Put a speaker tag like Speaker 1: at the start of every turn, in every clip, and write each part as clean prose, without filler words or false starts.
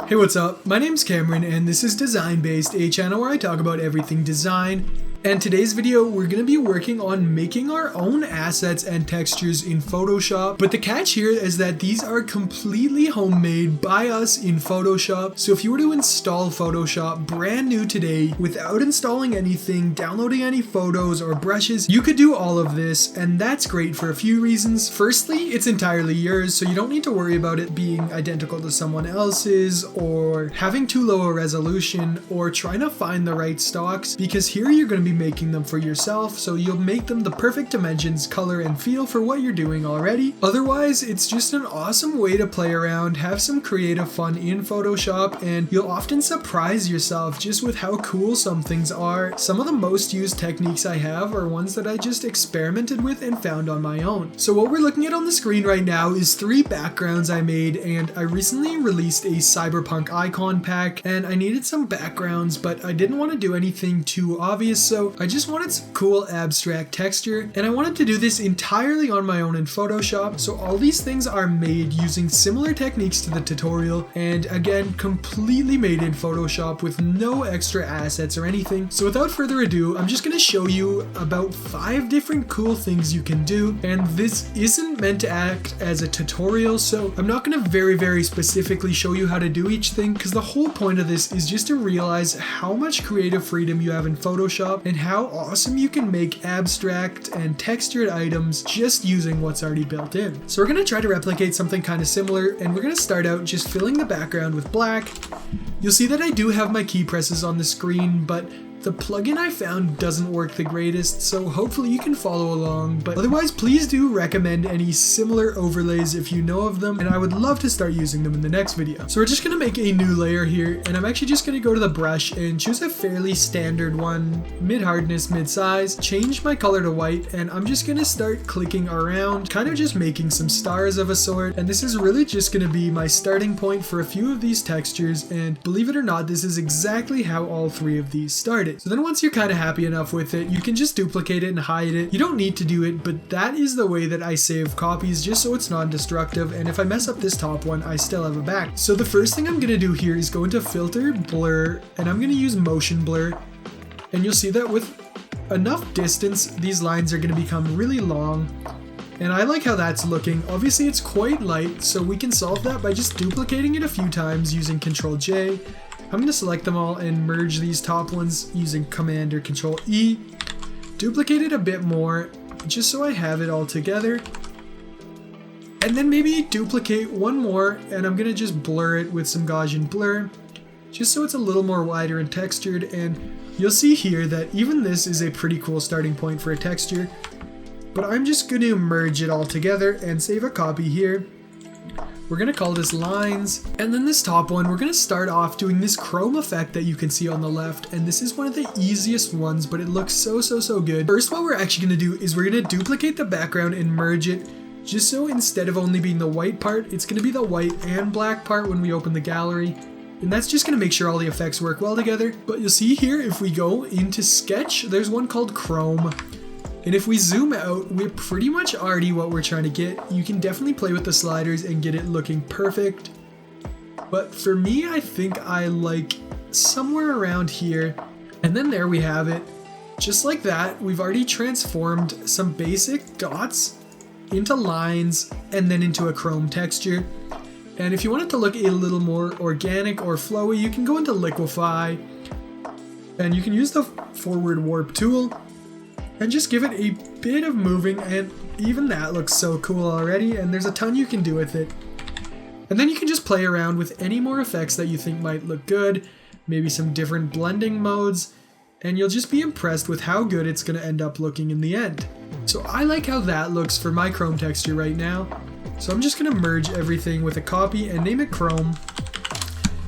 Speaker 1: Hey, what's up? My name's Cameron and this is Design Based, a channel where I talk about everything design. And today's video, we're going to be working on making our own assets and textures in Photoshop. But the catch here is that these are completely homemade by us in Photoshop. So if you were to install Photoshop brand new today without installing anything, downloading any photos or brushes, you could do all of this. And that's great for a few reasons. Firstly, it's entirely yours, so you don't need to worry about it being identical to someone else's or having too low a resolution or trying to find the right stocks, because here you're going to be making them for yourself, so you'll make them the perfect dimensions, color, and feel for what you're doing already. Otherwise, it's just an awesome way to play around, have some creative fun in Photoshop, and you'll often surprise yourself just with how cool some things are. Some of the most used techniques I have are ones that I just experimented with and found on my own. So what we're looking at on the screen right now is 3 backgrounds I made, and I recently released a cyberpunk icon pack, and I needed some backgrounds, but I didn't want to do anything too obvious, so I just wanted some cool abstract texture, and I wanted to do this entirely on my own in Photoshop. So all these things are made using similar techniques to the tutorial, and again, completely made in Photoshop with no extra assets or anything. So without further ado, I'm just going to show you about 5 different cool things you can do, and this isn't meant to act as a tutorial, so I'm not going to very specifically show you how to do each thing, because the whole point of this is just to realize how much creative freedom you have in Photoshop and how awesome you can make abstract and textured items just using what's already built in. So we're going to try to replicate something kind of similar, and we're going to start out just filling the background with black. You'll see that I do have my key presses on the screen, but the plugin I found doesn't work the greatest, so hopefully you can follow along, but otherwise please do recommend any similar overlays if you know of them, and I would love to start using them in the next video. So we're just going to make a new layer here, and I'm actually just going to go to the brush and choose a fairly standard one, mid-hardness, mid-size, change my color to white, and I'm just going to start clicking around, kind of just making some stars of a sort, and this is really just going to be my starting point for a few of these textures, and believe it or not, this is exactly how all 3 of these started. So then once you're kind of happy enough with it, you can just duplicate it and hide it. You don't need to do it, but that is the way that I save copies, just so it's non-destructive, and if I mess up this top one, I still have a back. So the first thing I'm going to do here is go into Filter, Blur, and I'm going to use Motion Blur, and you'll see that with enough distance, these lines are going to become really long, and I like how that's looking. Obviously it's quite light, so we can solve that by just duplicating it a few times using Ctrl J. I'm going to select them all and merge these top ones using Command or Ctrl E. Duplicate it a bit more, just so I have it all together. And then maybe duplicate one more, and I'm going to just blur it with some Gaussian blur, just so it's a little more wider and textured, and you'll see here that even this is a pretty cool starting point for a texture. But I'm just going to merge it all together and save a copy here. We're going to call this lines, and then this top one, we're going to start off doing this chrome effect that you can see on the left, and this is one of the easiest ones, but it looks so good. First, what we're actually going to do is we're going to duplicate the background and merge it, just so instead of only being the white part, it's going to be the white and black part when we open the gallery. And that's just going to make sure all the effects work well together. But you'll see here, if we go into Sketch, there's one called Chrome. And if we zoom out, we're pretty much already what we're trying to get. You can definitely play with the sliders and get it looking perfect. But for me, I think I like somewhere around here. And then there we have it. Just like that, we've already transformed some basic dots into lines and then into a chrome texture. And if you want it to look a little more organic or flowy, you can go into Liquify. And you can use the forward warp tool and just give it a bit of moving, and even that looks so cool already, and there's a ton you can do with it. And then you can just play around with any more effects that you think might look good, maybe some different blending modes, and you'll just be impressed with how good it's going to end up looking in the end. So I like how that looks for my chrome texture right now. So I'm just going to merge everything with a copy and name it Chrome.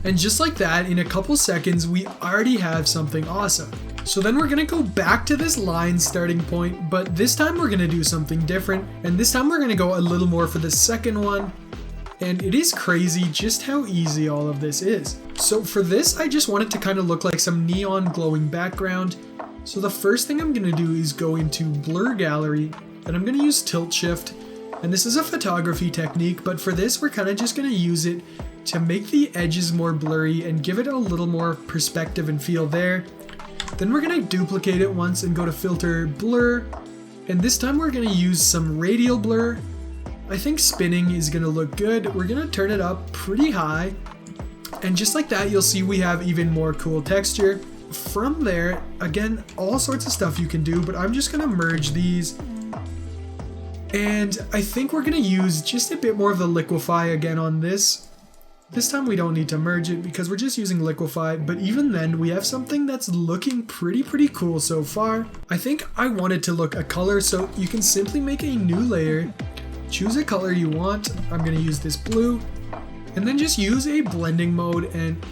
Speaker 1: And just like that, in a couple seconds, we already have something awesome. So then we're going to go back to this line starting point, but this time we're going to do something different. And this time we're going to go a little more for the second one. And it is crazy just how easy all of this is. So for this, I just want it to kind of look like some neon glowing background. So the first thing I'm going to do is go into Blur Gallery, and I'm going to use Tilt Shift. And this is a photography technique, but for this we're kind of just going to use it to make the edges more blurry and give it a little more perspective and feel there. Then we're going to duplicate it once and go to filter blur, and this time we're going to use some radial blur. I think spinning is going to look good. We're going to turn it up pretty high, and just like that you'll see we have even more cool texture. From there, again, all sorts of stuff you can do, but I'm just going to merge these. And I think we're going to use just a bit more of the liquify again on this. This time we don't need to merge it because we're just using liquify, but even then we have something that's looking pretty cool so far. I think I want it to look a color, so you can simply make a new layer, choose a color you want. I'm going to use this blue, and then just use a blending mode, and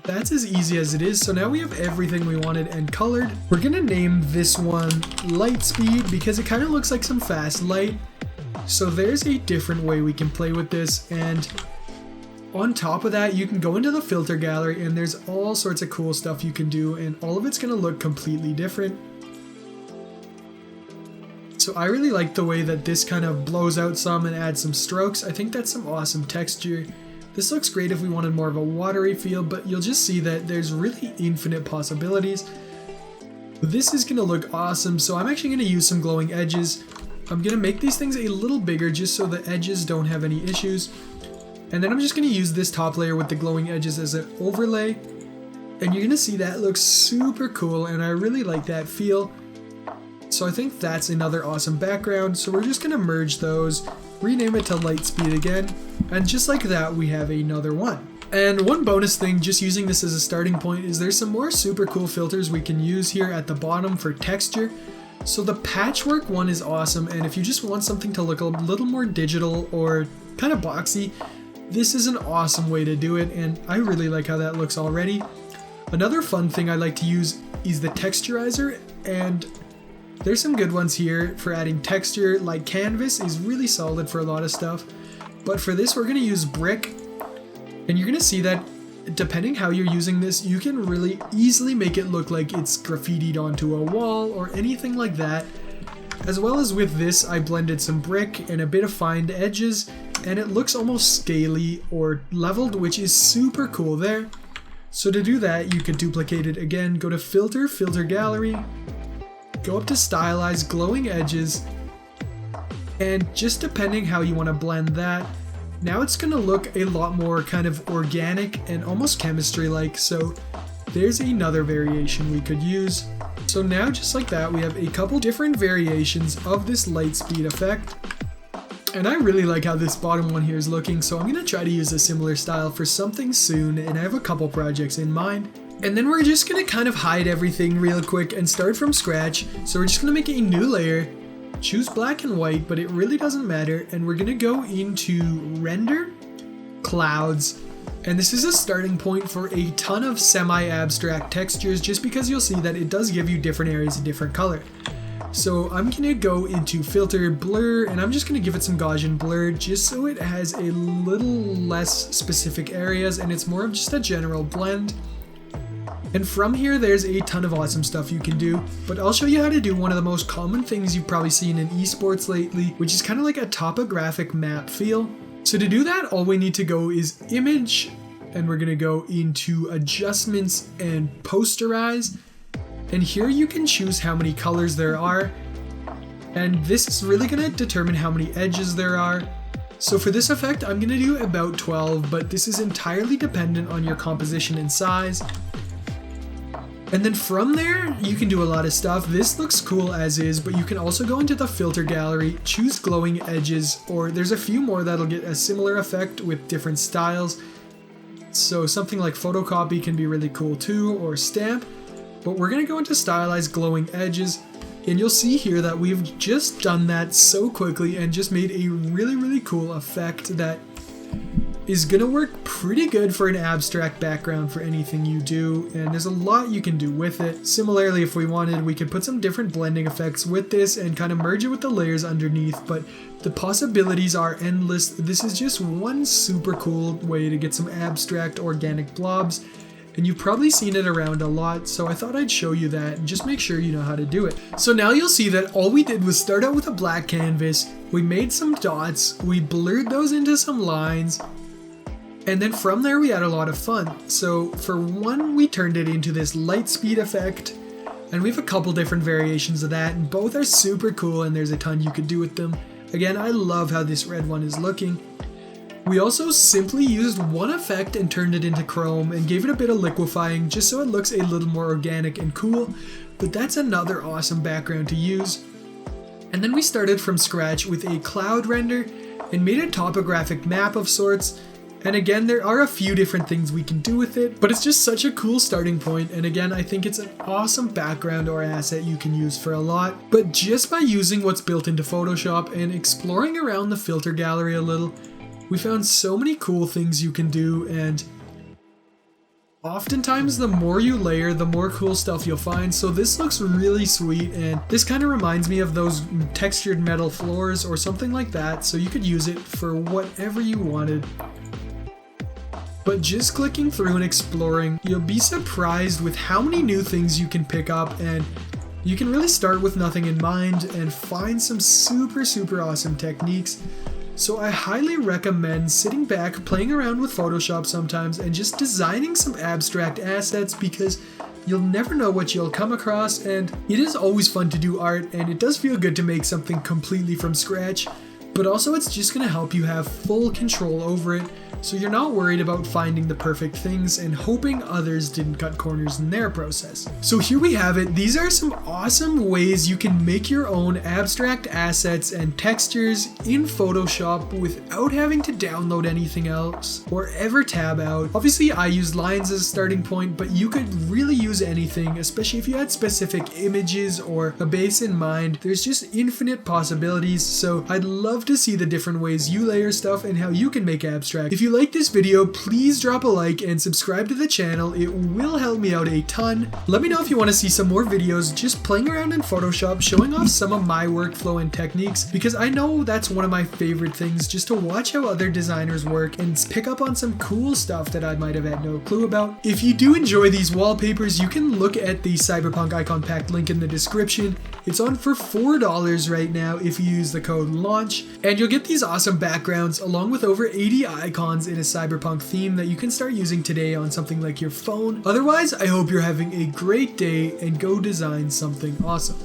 Speaker 1: that's as easy as it is. So now we have everything we wanted and colored. We're going to name this one light speed because it kind of looks like some fast light. So there's a different way we can play with this, and on top of that, you can go into the filter gallery and there's all sorts of cool stuff you can do, and all of it's going to look completely different. So I really like the way that this kind of blows out some and adds some strokes. I think that's some awesome texture. This looks great if we wanted more of a watery feel, but you'll just see that there's really infinite possibilities. This is going to look awesome, so I'm actually going to use some glowing edges. I'm going to make these things a little bigger just so the edges don't have any issues. And then I'm just going to use this top layer with the glowing edges as an overlay. And you're going to see that looks super cool, and I really like that feel. So I think that's another awesome background. So we're just going to merge those, rename it to light speed again. And just like that, we have another one. And one bonus thing, just using this as a starting point, is there's some more super cool filters we can use here at the bottom for texture. So the patchwork one is awesome, and if you just want something to look a little more digital or kind of boxy, this is an awesome way to do it, and I really like how that looks already. Another fun thing I like to use is the texturizer, and there's some good ones here for adding texture. Like Canvas is really solid for a lot of stuff, but for this we're going to use Brick, and you're going to see that depending how you're using this, you can really easily make it look like it's graffitied onto a wall or anything like that. As well as with this, I blended some brick and a bit of fined edges, and it looks almost scaly or leveled, which is super cool there. So to do that, you can duplicate it again, go to filter, filter gallery, go up to stylize glowing edges, and just depending how you want to blend that, now it's going to look a lot more kind of organic and almost chemistry-like. So there's another variation we could use. So now just like that, we have a couple different variations of this light speed effect. And I really like how this bottom one here is looking, so I'm going to try to use a similar style for something soon, and I have a couple projects in mind. And then we're just going to kind of hide everything real quick and start from scratch. So we're just going to make a new layer, choose black and white, but it really doesn't matter, and we're going to go into render, clouds, and this is a starting point for a ton of semi-abstract textures, just because you'll see that it does give you different areas of different color. So I'm going to go into filter blur, and I'm just going to give it some Gaussian blur just so it has a little less specific areas and it's more of just a general blend. And from here there's a ton of awesome stuff you can do, but I'll show you how to do one of the most common things you've probably seen in esports lately, which is kind of like a topographic map feel. So to do that, all we need to go is image, and we're going to go into adjustments and posterize. And here you can choose how many colors there are, and this is really going to determine how many edges there are. So for this effect, I'm going to do about 12, but this is entirely dependent on your composition and size. And then from there, you can do a lot of stuff. This looks cool as is, but you can also go into the filter gallery, choose glowing edges, or there's a few more that'll get a similar effect with different styles. So something like photocopy can be really cool too, or stamp. But we're going to go into stylize glowing edges, and you'll see here that we've just done that so quickly and just made a really cool effect that is going to work pretty good for an abstract background for anything you do, and there's a lot you can do with it. Similarly, if we wanted, we could put some different blending effects with this and kind of merge it with the layers underneath, but the possibilities are endless. This is just one super cool way to get some abstract organic blobs, and you've probably seen it around a lot, so I thought I'd show you that and just make sure you know how to do it. So now you'll see that all we did was start out with a black canvas, We made some dots, we blurred those into some lines, and then from there we had a lot of fun. So for one, we turned it into this light speed effect, and we have a couple different variations of that, and both are super cool and there's a ton you could do with them. Again, I love how this red one is looking. We also simply used one effect and turned it into chrome and gave it a bit of liquefying just so it looks a little more organic and cool, but that's another awesome background to use. And then we started from scratch with a cloud render and made a topographic map of sorts. And again, there are a few different things we can do with it, but it's just such a cool starting point. And again, I think it's an awesome background or asset you can use for a lot. But just by using what's built into Photoshop and exploring around the filter gallery a little, we found so many cool things you can do, and oftentimes the more you layer, the more cool stuff you'll find. So this looks really sweet, and this kind of reminds me of those textured metal floors or something like that, so you could use it for whatever you wanted. But just clicking through and exploring, you'll be surprised with how many new things you can pick up, and you can really start with nothing in mind and find some super awesome techniques. So I highly recommend sitting back, playing around with Photoshop sometimes, and just designing some abstract assets, because you'll never know what you'll come across, and it is always fun to do art, and it does feel good to make something completely from scratch, but also it's just going to help you have full control over it, so you're not worried about finding the perfect things and hoping others didn't cut corners in their process. So here we have it. These are some awesome ways you can make your own abstract assets and textures in Photoshop without having to download anything else or ever tab out. Obviously, I used lines as a starting point, but you could really use anything, especially if you had specific images or a base in mind. There's just infinite possibilities, so I'd love to see the different ways you layer stuff and how you can make abstract. If you like this video, please drop a like and subscribe to the channel. It will help me out a ton. Let me know if you want to see some more videos just playing around in Photoshop, showing off some of my workflow and techniques, because I know that's one of my favorite things, just to watch how other designers work and pick up on some cool stuff that I might have had no clue about. If you do enjoy these wallpapers, you can look at the Cyberpunk Icon Pack link in the description. It's on for $4 right now if you use the code LAUNCH, and you'll get these awesome backgrounds along with over 80 icons in a cyberpunk theme that you can start using today on something like your phone. Otherwise, I hope you're having a great day and go design something awesome.